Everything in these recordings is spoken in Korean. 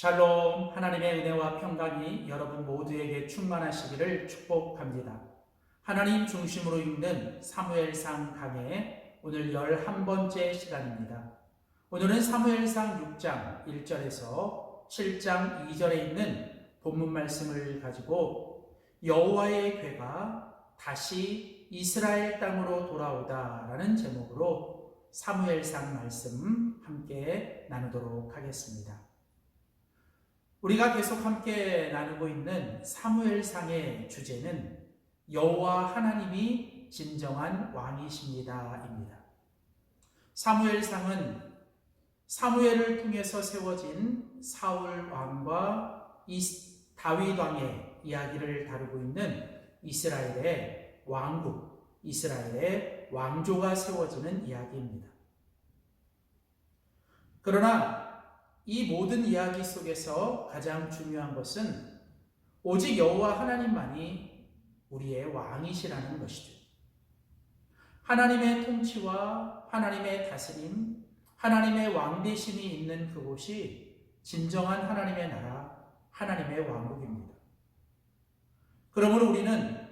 샬롬, 하나님의 은혜와 평강이 여러분 모두에게 충만하시기를 축복합니다. 하나님 중심으로 읽는 사무엘상 강의 오늘 11번째 시간입니다. 오늘은 사무엘상 6장 1절에서 7장 2절에 있는 본문 말씀을 가지고 여호와의 괴가 다시 이스라엘 땅으로 돌아오다라는 제목으로 사무엘상 말씀 함께 나누도록 하겠습니다. 우리가 계속 함께 나누고 있는 사무엘상의 주제는 여호와 하나님이 진정한 왕이십니다입니다. 사무엘상은 사무엘을 통해서 세워진 사울 왕과 다윗 왕의 이야기를 다루고 있는 이스라엘의 왕국, 이스라엘의 왕조가 세워지는 이야기입니다. 그러나 이 모든 이야기 속에서 가장 중요한 것은 오직 여호와 하나님만이 우리의 왕이시라는 것이죠. 하나님의 통치와 하나님의 다스림, 하나님의 왕되심이 있는 그곳이 진정한 하나님의 나라, 하나님의 왕국입니다. 그러므로 우리는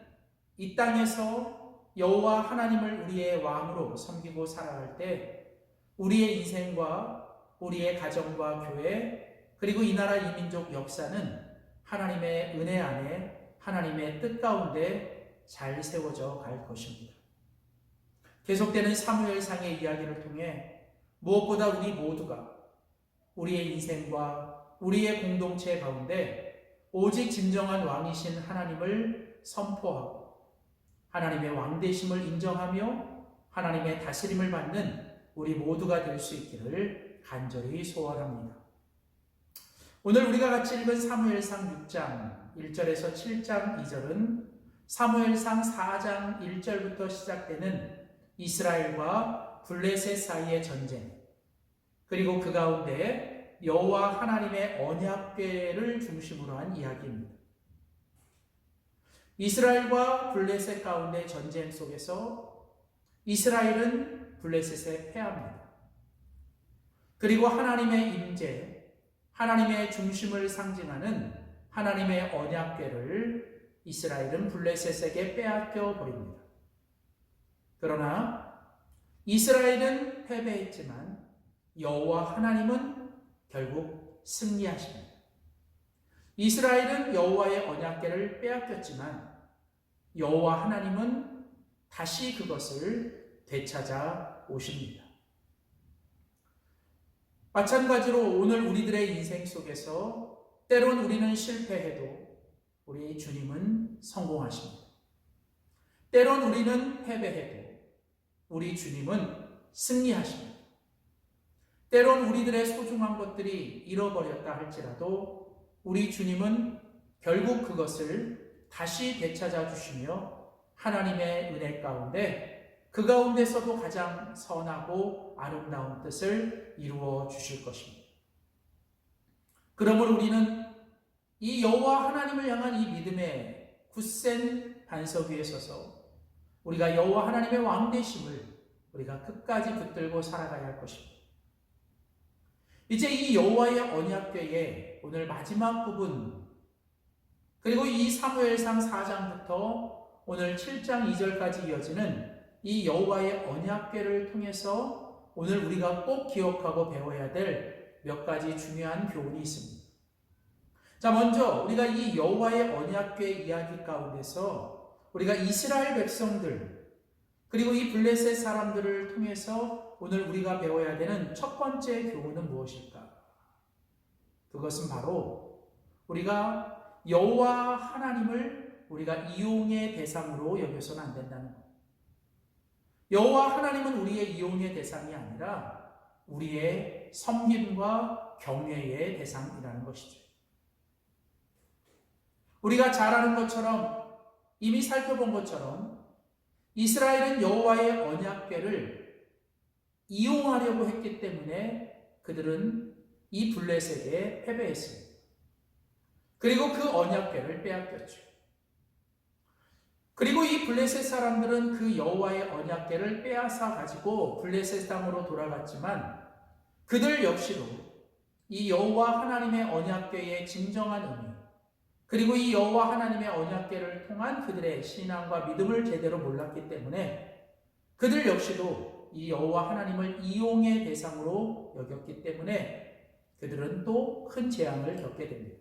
이 땅에서 여호와 하나님을 우리의 왕으로 섬기고 살아갈 때 우리의 인생과 우리의 가정과 교회, 그리고 이 나라 이 민족 역사는 하나님의 은혜 안에 하나님의 뜻 가운데 잘 세워져 갈 것입니다. 계속되는 사무엘상의 이야기를 통해 무엇보다 우리 모두가 우리의 인생과 우리의 공동체 가운데 오직 진정한 왕이신 하나님을 선포하고 하나님의 왕되심을 인정하며 하나님의 다스림을 받는 우리 모두가 될 수 있기를 간절히 소원합니다. 오늘 우리가 같이 읽은 사무엘상 6장 1절에서 7장 2절은 사무엘상 4장 1절부터 시작되는 이스라엘과 블레셋 사이의 전쟁, 그리고 그 가운데 여호와 하나님의 언약궤를 중심으로 한 이야기입니다. 이스라엘과 블레셋 가운데 전쟁 속에서 이스라엘은 블레셋에 패합니다. 그리고 하나님의 임재, 하나님의 중심을 상징하는 하나님의 언약궤를 이스라엘은 블레셋에게 빼앗겨 버립니다. 그러나 이스라엘은 패배했지만 여호와 하나님은 결국 승리하십니다. 이스라엘은 여호와의 언약궤를 빼앗겼지만 여호와 하나님은 다시 그것을 되찾아 오십니다. 마찬가지로 오늘 우리들의 인생 속에서 때론 우리는 실패해도 우리 주님은 성공하십니다. 때론 우리는 패배해도 우리 주님은 승리하십니다. 때론 우리들의 소중한 것들이 잃어버렸다 할지라도 우리 주님은 결국 그것을 다시 되찾아 주시며 하나님의 은혜 가운데 그 가운데서도 가장 선하고 아름다운 뜻을 이루어 주실 것입니다. 그러므로 우리는 이 여호와 하나님을 향한 이 믿음의 굳센 반석 위에 서서 우리가 여호와 하나님의 왕되심을 우리가 끝까지 붙들고 살아가야 할 것입니다. 이제 이 여호와의 언약궤의 오늘 마지막 부분, 그리고 이 사무엘상 4장부터 오늘 7장 2절까지 이어지는 이 여호와의 언약궤를 통해서 오늘 우리가 꼭 기억하고 배워야 될 몇 가지 중요한 교훈이 있습니다. 자, 먼저 우리가 이 여호와의 언약궤 이야기 가운데서 우리가 이스라엘 백성들 그리고 이 블레셋 사람들을 통해서 오늘 우리가 배워야 되는 첫 번째 교훈은 무엇일까? 그것은 바로 우리가 여호와 하나님을 우리가 이용의 대상으로 여겨서는 안 된다는 것. 여호와 하나님은 우리의 이용의 대상이 아니라 우리의 섬김과 경외의 대상이라는 것이죠. 우리가 잘 아는 것처럼, 이미 살펴본 것처럼 이스라엘은 여호와의 언약궤를 이용하려고 했기 때문에 그들은 이 블레셋에 패배했습니다. 그리고 그 언약궤를 빼앗겼죠. 그리고 이 블레셋 사람들은 그 여호와의 언약궤를 빼앗아 가지고 블레셋 땅으로 돌아갔지만 그들 역시도 이 여호와 하나님의 언약궤의 진정한 의미, 그리고 이 여호와 하나님의 언약궤를 통한 그들의 신앙과 믿음을 제대로 몰랐기 때문에 그들 역시도 이 여호와 하나님을 이용의 대상으로 여겼기 때문에 그들은 또 큰 재앙을 겪게 됩니다.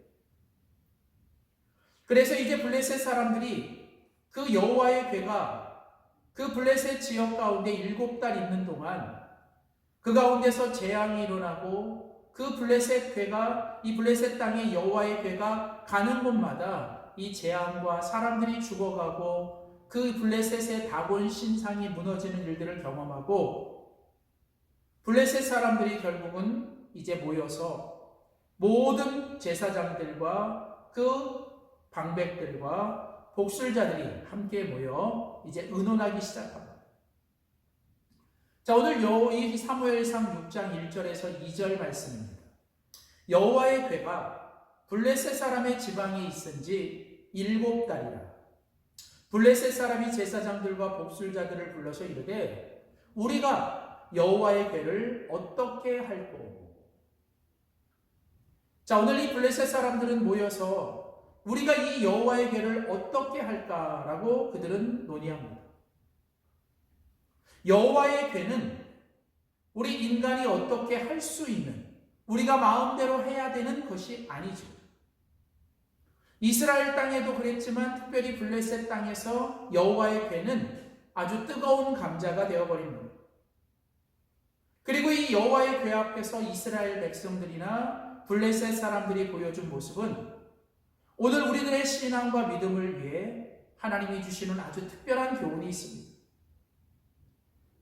그래서 이제 블레셋 사람들이 그 여호와의 궤가 그 블레셋 지역 가운데 7달 있는 동안 그 가운데서 재앙이 일어나고 그 블레셋 궤가 이 블레셋 땅에 여호와의 궤가 가는 곳마다 이 재앙과 사람들이 죽어가고 그 블레셋의 다곤 신상이 무너지는 일들을 경험하고 블레셋 사람들이 결국은 이제 모여서 모든 제사장들과 그 방백들과 복술자들이 함께 모여 이제 의논하기 시작합니다. 자, 오늘 이 사무엘상 6장 1절에서 2절 말씀입니다. 여호와의 궤가 블레셋 사람의 지방에 있은 지 7달이라. 블레셋 사람이 제사장들과 복술자들을 불러서 이르되 우리가 여호와의 궤를 어떻게 할꼬? 자, 오늘 이 블레셋 사람들은 모여서 우리가 이 여호와의 궤를 어떻게 할까라고 그들은 논의합니다. 여호와의 궤는 우리 인간이 어떻게 할 수 있는, 우리가 마음대로 해야 되는 것이 아니죠. 이스라엘 땅에도 그랬지만 특별히 블레셋 땅에서 여호와의 궤는 아주 뜨거운 감자가 되어버립니다. 그리고 이 여호와의 궤 앞에서 이스라엘 백성들이나 블레셋 사람들이 보여준 모습은 오늘 우리들의 신앙과 믿음을 위해 하나님이 주시는 아주 특별한 교훈이 있습니다.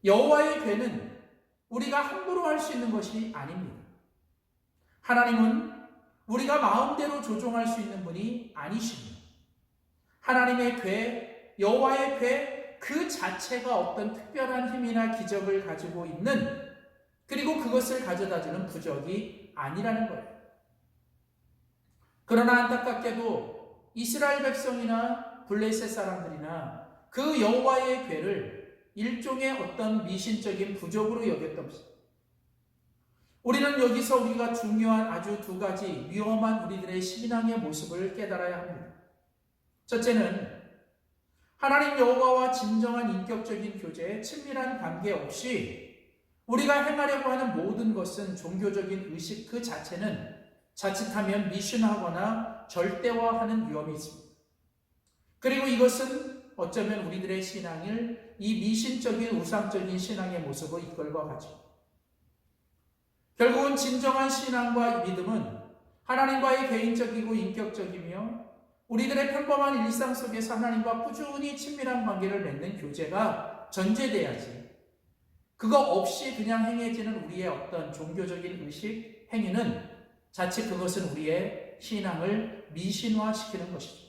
여호와의 궤는 우리가 함부로 할 수 있는 것이 아닙니다. 하나님은 우리가 마음대로 조종할 수 있는 분이 아니십니다. 하나님의 궤, 여호와의 궤 그 자체가 어떤 특별한 힘이나 기적을 가지고 있는, 그리고 그것을 가져다주는 부적이 아니라는 거예요. 그러나 안타깝게도 이스라엘 백성이나 블레셋 사람들이나 그 여호와의 궤를 일종의 어떤 미신적인 부적으로 여겼던 것입니다. 우리는 여기서 우리가 중요한 아주 두 가지 위험한 우리들의 신앙의 모습을 깨달아야 합니다. 첫째는 하나님 여호와와 진정한 인격적인 교제, 친밀한 관계 없이 우리가 행하려고 하는 모든 것은 종교적인 의식 그 자체는 자칫하면 미신하거나 절대화하는 위험이 있습니다. 그리고 이것은 어쩌면 우리들의 신앙을 이 미신적인 우상적인 신앙의 모습으로 이끌고 가죠. 결국은 진정한 신앙과 믿음은 하나님과의 개인적이고 인격적이며 우리들의 평범한 일상 속에서 하나님과 꾸준히 친밀한 관계를 맺는 교제가 전제돼야지, 그거 없이 그냥 행해지는 우리의 어떤 종교적인 의식, 행위는 자칫 그것은 우리의 신앙을 미신화시키는 것이죠.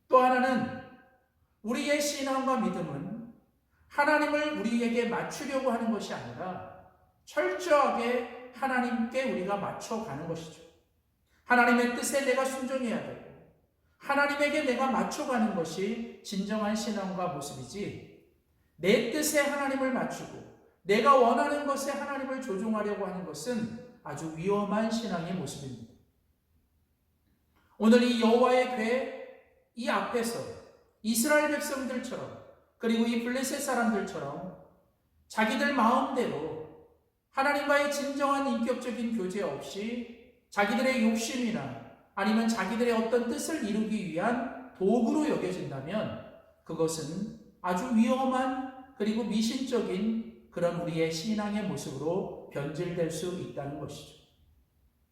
또 하나는 우리의 신앙과 믿음은 하나님을 우리에게 맞추려고 하는 것이 아니라 철저하게 하나님께 우리가 맞춰가는 것이죠. 하나님의 뜻에 내가 순종해야 되고 하나님에게 내가 맞춰가는 것이 진정한 신앙과 모습이지, 내 뜻에 하나님을 맞추고 내가 원하는 것에 하나님을 조종하려고 하는 것은 아주 위험한 신앙의 모습입니다. 오늘 이 여호와의 궤 이 앞에서 이스라엘 백성들처럼, 그리고 이 블레셋 사람들처럼 자기들 마음대로 하나님과의 진정한 인격적인 교제 없이 자기들의 욕심이나 아니면 자기들의 어떤 뜻을 이루기 위한 도구로 여겨진다면 그것은 아주 위험한, 그리고 미신적인 그런 우리의 신앙의 모습으로 변질될 수 있다는 것이죠.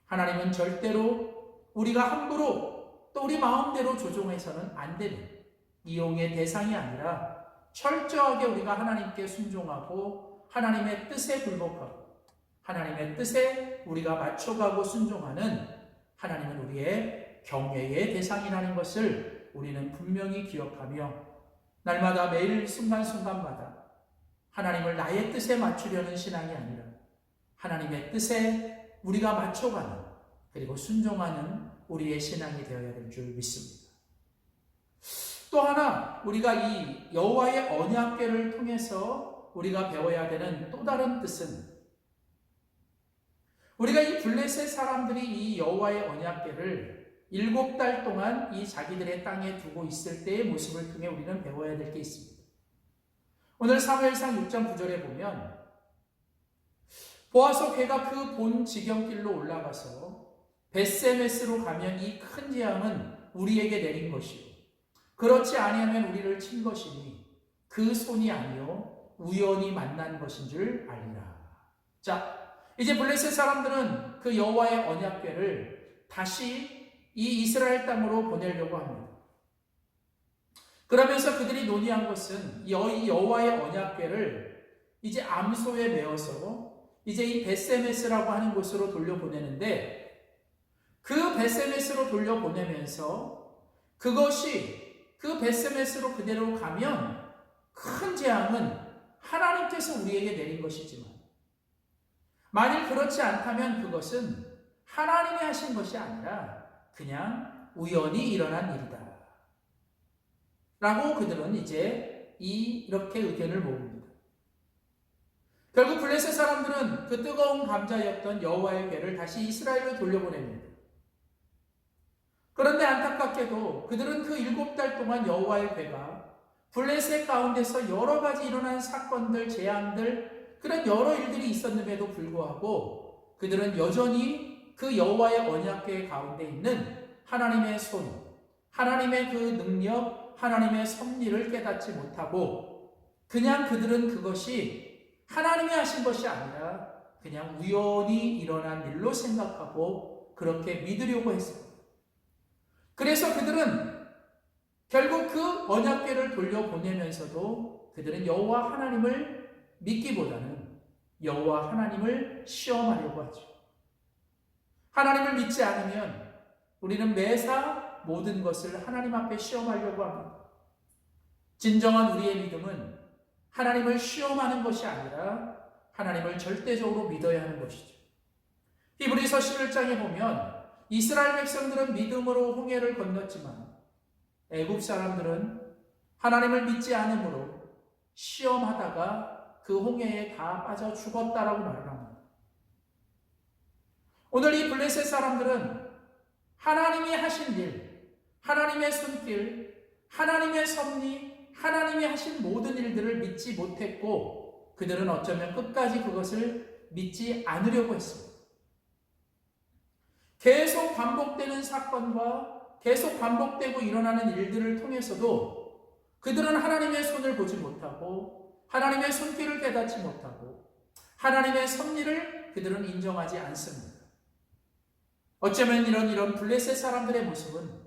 하나님은 절대로 우리가 함부로 또 우리 마음대로 조종해서는 안 되는 이용의 대상이 아니라 철저하게 우리가 하나님께 순종하고 하나님의 뜻에 굴복하고 하나님의 뜻에 우리가 맞춰가고 순종하는, 하나님은 우리의 경외의 대상이라는 것을 우리는 분명히 기억하며 날마다 매일 순간순간마다 하나님을 나의 뜻에 맞추려는 신앙이 아니라 하나님의 뜻에 우리가 맞춰가는, 그리고 순종하는 우리의 신앙이 되어야 될 줄 믿습니다. 또 하나 우리가 이 여호와의 언약궤를 통해서 우리가 배워야 되는 또 다른 뜻은 우리가 이 블레셋 사람들이 이 여호와의 언약궤를 7달 동안 이 자기들의 땅에 두고 있을 때의 모습을 통해 우리는 배워야 될 게 있습니다. 오늘 사무엘상 6장 9절에 보면 보아서 궤가 그 본 지경길로 올라가서 벳세메스로 가면 이 큰 재앙은 우리에게 내린 것이요 그렇지 아니하면 우리를 친 것이니 그 손이 아니요 우연히 만난 것인 줄 알리라. 자, 이제 블레셋 사람들은 그 여호와의 언약궤를 다시 이 이스라엘 땅으로 보내려고 합니다. 그러면서 그들이 논의한 것은 이 여호와의 언약궤를 이제 암소에 메어서 이제 이 벳세메스라고 하는 곳으로 돌려보내는데, 그 벳세메스로 돌려보내면서 그것이 그 벳세메스로 그대로 가면 큰 재앙은 하나님께서 우리에게 내린 것이지만, 만일 그렇지 않다면 그것은 하나님이 하신 것이 아니라 그냥 우연히 일어난 일이다 라고 그들은 이제 이렇게 의견을 모읍니다. 결국 블레셋 사람들은 그 뜨거운 감자였던 여호와의 궤를 다시 이스라엘로 돌려보냅니다. 그런데 안타깝게도 그들은 그 7달 동안 여호와의 궤가 블레셋 가운데서 여러 가지 일어난 사건들, 재앙들, 그런 여러 일들이 있었음에도 불구하고 그들은 여전히 그 여호와의 언약궤 가운데 있는 하나님의 손, 하나님의 그 능력, 하나님의 섭리를 깨닫지 못하고 그냥 그들은 그것이 하나님이 하신 것이 아니라 그냥 우연히 일어난 일로 생각하고 그렇게 믿으려고 했습니다. 그래서 그들은 결국 그 언약궤를 돌려보내면서도 그들은 여호와 하나님을 믿기보다는 여호와 하나님을 시험하려고 하죠. 하나님을 믿지 않으면 우리는 매사 모든 것을 하나님 앞에 시험하려고 합니다. 진정한 우리의 믿음은 하나님을 시험하는 것이 아니라 하나님을 절대적으로 믿어야 하는 것이죠. 히브리서 11장에 보면 이스라엘 백성들은 믿음으로 홍해를 건넜지만 애굽 사람들은 하나님을 믿지 않으므로 시험하다가 그 홍해에 다 빠져 죽었다라고 말을 합니다. 오늘 이 블레셋 사람들은 하나님이 하신 일, 하나님의 손길, 하나님의 섭리, 하나님이 하신 모든 일들을 믿지 못했고 그들은 어쩌면 끝까지 그것을 믿지 않으려고 했습니다. 계속 반복되는 사건과 계속 반복되고 일어나는 일들을 통해서도 그들은 하나님의 손을 보지 못하고 하나님의 손길을 깨닫지 못하고 하나님의 섭리를 그들은 인정하지 않습니다. 어쩌면 이런 블레셋 사람들의 모습은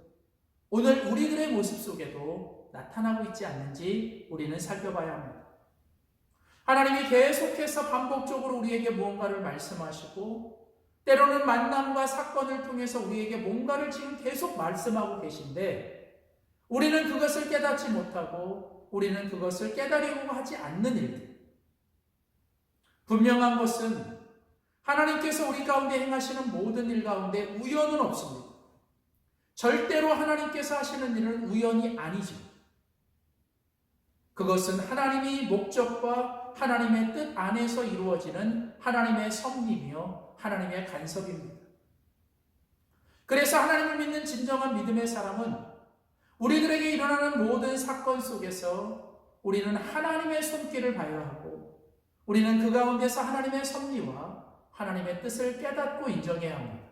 오늘 우리들의 모습 속에도 나타나고 있지 않는지 우리는 살펴봐야 합니다. 하나님이 계속해서 반복적으로 우리에게 무언가를 말씀하시고 때로는 만남과 사건을 통해서 우리에게 뭔가를 지금 계속 말씀하고 계신데 우리는 그것을 깨닫지 못하고 우리는 그것을 깨달으려고 하지 않는 일들. 분명한 것은 하나님께서 우리 가운데 행하시는 모든 일 가운데 우연은 없습니다. 절대로 하나님께서 하시는 일은 우연이 아니죠. 그것은 하나님의 목적과 하나님의 뜻 안에서 이루어지는 하나님의 섭리며 하나님의 간섭입니다. 그래서 하나님을 믿는 진정한 믿음의 사람은 우리들에게 일어나는 모든 사건 속에서 우리는 하나님의 손길을 봐야 하고 우리는 그 가운데서 하나님의 섭리와 하나님의 뜻을 깨닫고 인정해야 합니다.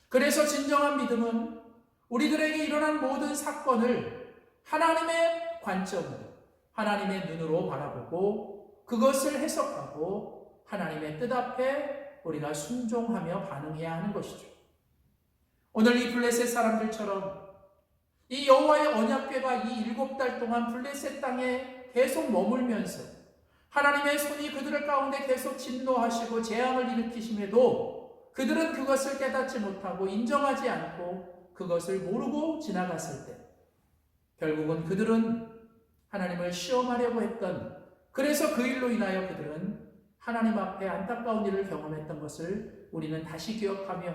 그래서 진정한 믿음은 우리들에게 일어난 모든 사건을 하나님의 관점으로 하나님의 눈으로 바라보고 그것을 해석하고 하나님의 뜻 앞에 우리가 순종하며 반응해야 하는 것이죠. 오늘 이 블레셋 사람들처럼 이 여호와의 언약궤가 이 7달 동안 블레셋 땅에 계속 머물면서 하나님의 손이 그들 가운데 계속 진노하시고 재앙을 일으키심에도 그들은 그것을 깨닫지 못하고 인정하지 않고 그것을 모르고 지나갔을 때 결국은 그들은 하나님을 시험하려고 했던, 그래서 그 일로 인하여 그들은 하나님 앞에 안타까운 일을 경험했던 것을 우리는 다시 기억하며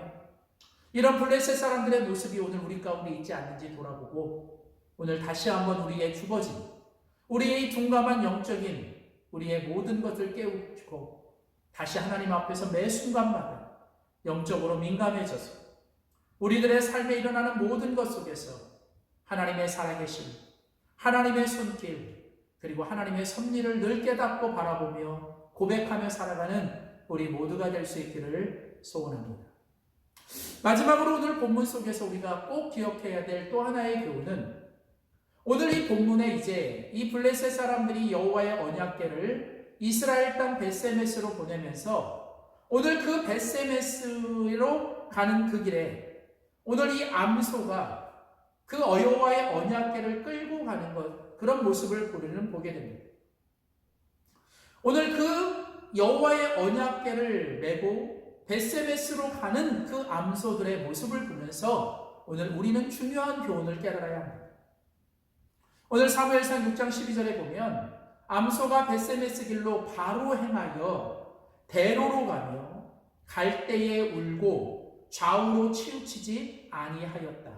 이런 블레셋 사람들의 모습이 오늘 우리 가운데 있지 않는지 돌아보고 오늘 다시 한번 우리의 죽어진, 우리의 둔감한 영적인 우리의 모든 것을 깨우치고 다시 하나님 앞에서 매 순간마다 영적으로 민감해져서 우리들의 삶에 일어나는 모든 것 속에서 하나님의 살아계심, 하나님의 손길, 그리고 하나님의 섭리를 늘 깨닫고 바라보며 고백하며 살아가는 우리 모두가 될 수 있기를 소원합니다. 마지막으로 오늘 본문 속에서 우리가 꼭 기억해야 될 또 하나의 교훈은, 오늘 이 본문에 이제 이 블레셋 사람들이 여호와의 언약궤를 이스라엘 땅 벳세메스로 보내면서 오늘 그 벳세메스로 가는 그 길에 오늘 이 암소가 그 여호와의 언약궤를 끌고 가는 것, 그런 모습을 우리는 보게 됩니다. 오늘 그 여호와의 언약궤를 메고 벳세메스로 가는 그 암소들의 모습을 보면서 오늘 우리는 중요한 교훈을 깨달아야 합니다. 오늘 사무엘상 6장 12절에 보면 암소가 벳세메스 길로 바로 행하여 대로로 가며 갈 때에 울고 좌우로 치우치지 아니하였다.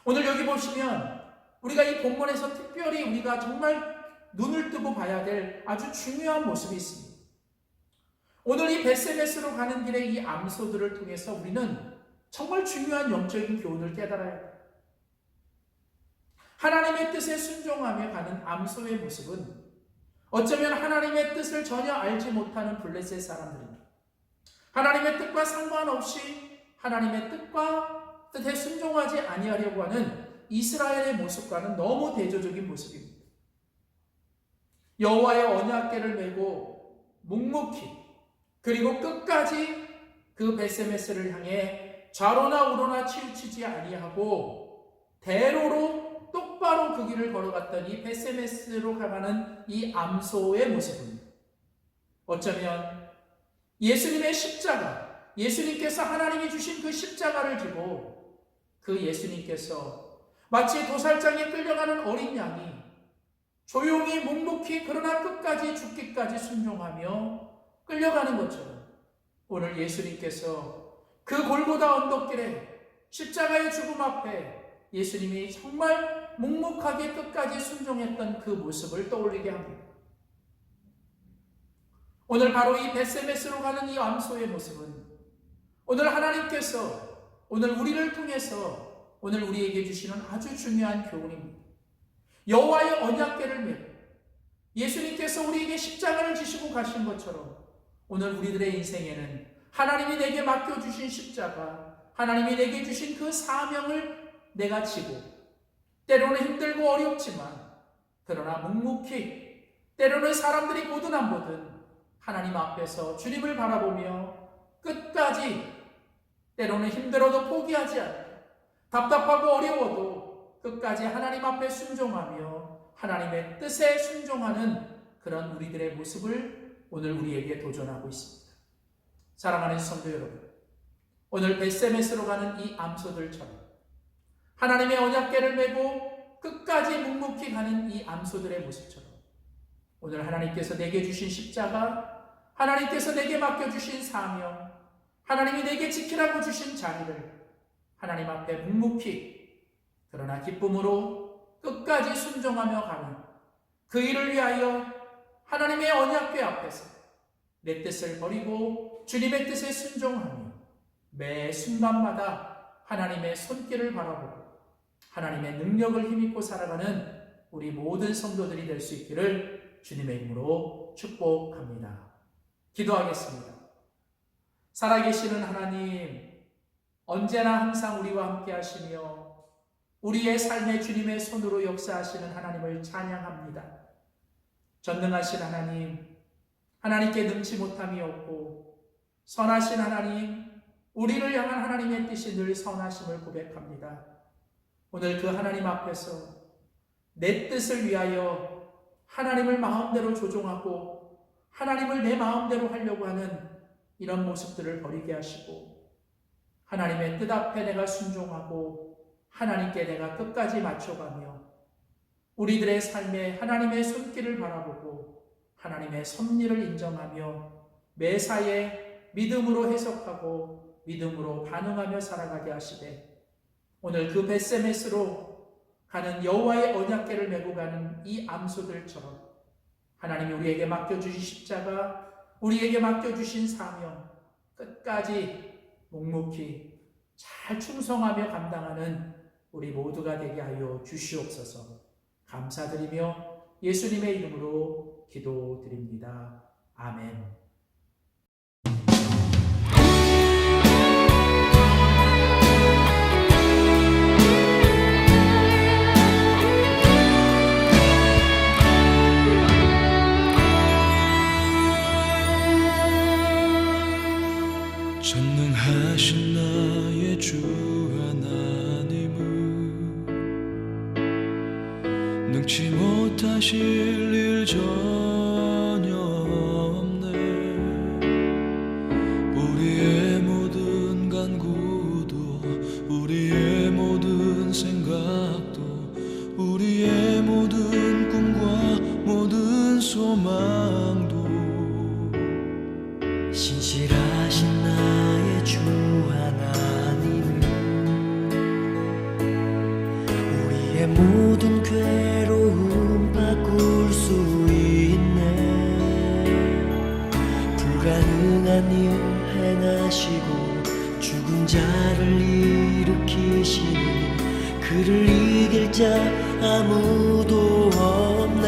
오늘 여기 보시면 우리가 이 본문에서 특별히 우리가 정말 눈을 뜨고 봐야 될 아주 중요한 모습이 있습니다. 오늘 이 벳세메스로 가는 길에 이 암소들을 통해서 우리는 정말 중요한 영적인 교훈을 깨달아야 합니다. 하나님의 뜻에 순종하며 가는 암소의 모습은 어쩌면 하나님의 뜻을 전혀 알지 못하는 블레셋 사람들입니다. 하나님의 뜻과 상관없이 하나님의 뜻에 순종하지 아니하려고 하는 이스라엘의 모습과는 너무 대조적인 모습입니다. 여호와의 언약궤를 메고 묵묵히 그리고 끝까지 그 벳세메스를 향해 좌로나 우로나 치우치지 아니하고 대로로 똑바로 그 길을 걸어갔던 이 벳세메스로 가는 이 암소의 모습입니다. 어쩌면 예수님의 십자가, 예수님께서 하나님이 주신 그 십자가를 지고 그 예수님께서 마치 도살장에 끌려가는 어린 양이 조용히 묵묵히 그러나 끝까지 죽기까지 순종하며 끌려가는 것처럼 오늘 예수님께서 그 골고다 언덕길에 십자가의 죽음 앞에 예수님이 정말 묵묵하게 끝까지 순종했던 그 모습을 떠올리게 합니다. 오늘 바로 이 벳세메스로 가는 이 암소의 모습은 오늘 하나님께서 오늘 우리를 통해서 오늘 우리에게 주시는 아주 중요한 교훈입니다. 여호와의 언약궤를 메고 예수님께서 우리에게 십자가를 지시고 가신 것처럼 오늘 우리들의 인생에는 하나님이 내게 맡겨주신 십자가, 하나님이 내게 주신 그 사명을 내가 지고 때로는 힘들고 어렵지만 그러나 묵묵히 때로는 사람들이 보든 안 보든 하나님 앞에서 주님을 바라보며 끝까지 때로는 힘들어도 포기하지 않고 답답하고 어려워도 끝까지 하나님 앞에 순종하며 하나님의 뜻에 순종하는 그런 우리들의 모습을 오늘 우리에게 도전하고 있습니다. 사랑하는 성도 여러분, 오늘 벳세메스로 가는 이 암소들처럼 하나님의 언약궤를 메고 끝까지 묵묵히 가는 이 암소들의 모습처럼 오늘 하나님께서 내게 주신 십자가, 하나님께서 내게 맡겨주신 사명, 하나님이 내게 지키라고 주신 자리를 하나님 앞에 묵묵히 그러나 기쁨으로 끝까지 순종하며 가는 그 일을 위하여 하나님의 언약궤 앞에서 내 뜻을 버리고 주님의 뜻에 순종하며 매 순간마다 하나님의 손길을 바라보고 하나님의 능력을 힘입고 살아가는 우리 모든 성도들이 될 수 있기를 주님의 이름으로 축복합니다. 기도하겠습니다. 살아계시는 하나님, 언제나 항상 우리와 함께 하시며 우리의 삶에 주님의 손으로 역사하시는 하나님을 찬양합니다. 전능하신 하나님, 하나님께 능치 못함이 없고 선하신 하나님, 우리를 향한 하나님의 뜻이 늘 선하심을 고백합니다. 오늘 그 하나님 앞에서 내 뜻을 위하여 하나님을 마음대로 조종하고 하나님을 내 마음대로 하려고 하는 이런 모습들을 버리게 하시고 하나님의 뜻 앞에 내가 순종하고 하나님께 내가 끝까지 맞춰가며 우리들의 삶에 하나님의 손길을 바라보고 하나님의 섭리를 인정하며 매사에 믿음으로 해석하고 믿음으로 반응하며 살아가게 하시되 오늘 그 벳세메스로 가는 여호와의 언약궤를 메고 가는 이 암소들처럼 하나님이 우리에게 맡겨주신 십자가, 우리에게 맡겨주신 사명 끝까지 묵묵히 잘 충성하며 감당하는 우리 모두가 되게 하여 주시옵소서. 감사드리며 예수님의 이름으로 기도드립니다. 아멘. 전능하신 나의 주 하나님은 능치 못하실 일 전혀 없네. 우리의 모든 간구도 우리의 모든 생각도 우리의 모든 꿈과 모든 소망도 신실하신 나의 주 하나님은 우리의 모든 괴로움 바꿀 수 있네. 불가능한 일 행하시고 죽은 자를 일으키시니 그를 이길 자 아무도 없네.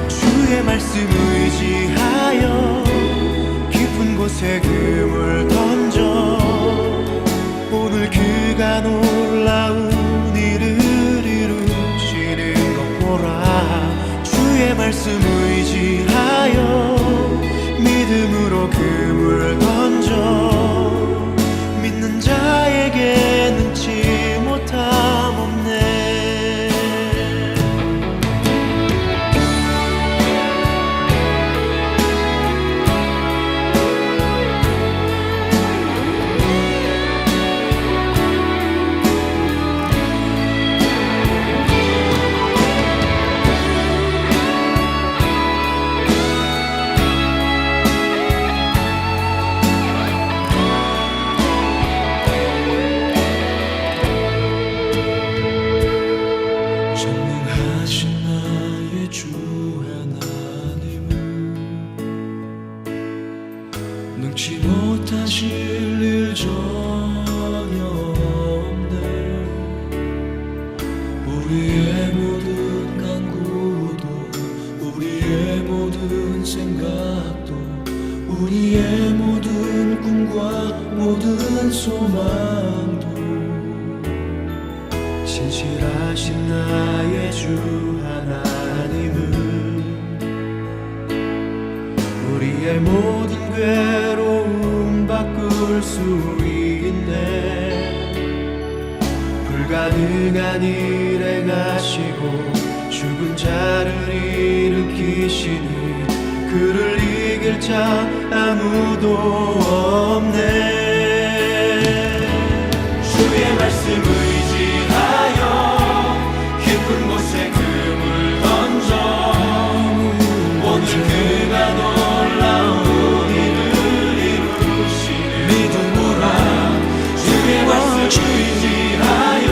주의 말씀 의지하여 깊은 곳에 금을 던져 오늘 그가 놀라운 일을 이루시는 것 보라. 주의 말씀 의지하여 믿음으로 금을 던져 믿는 자에게 능치 못함 없네. 전능하신 나의 주 하나님은 능치 못하실 일 전혀 없네. 우리의 모든 간구도 우리의 모든 생각도 우리의 모든 꿈과 모든 소망도 신실하신 나의 주 하나님은 우리의 모든 괴로움 바꿀 수 있네. 불가능한 일 행하시고 죽은 자를 일으키시니 그를 이길 자 아무도 없네. 주의 말씀 의지하여 깊은 곳에 금을 던져 오늘 그가 놀라운 일을 이루시는 믿음으로 주의 말씀 의지하여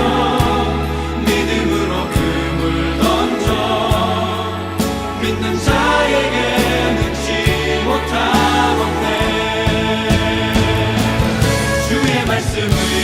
믿음으로 금을 던져 믿는 자에게 능치 못함 없네. 주의 말씀을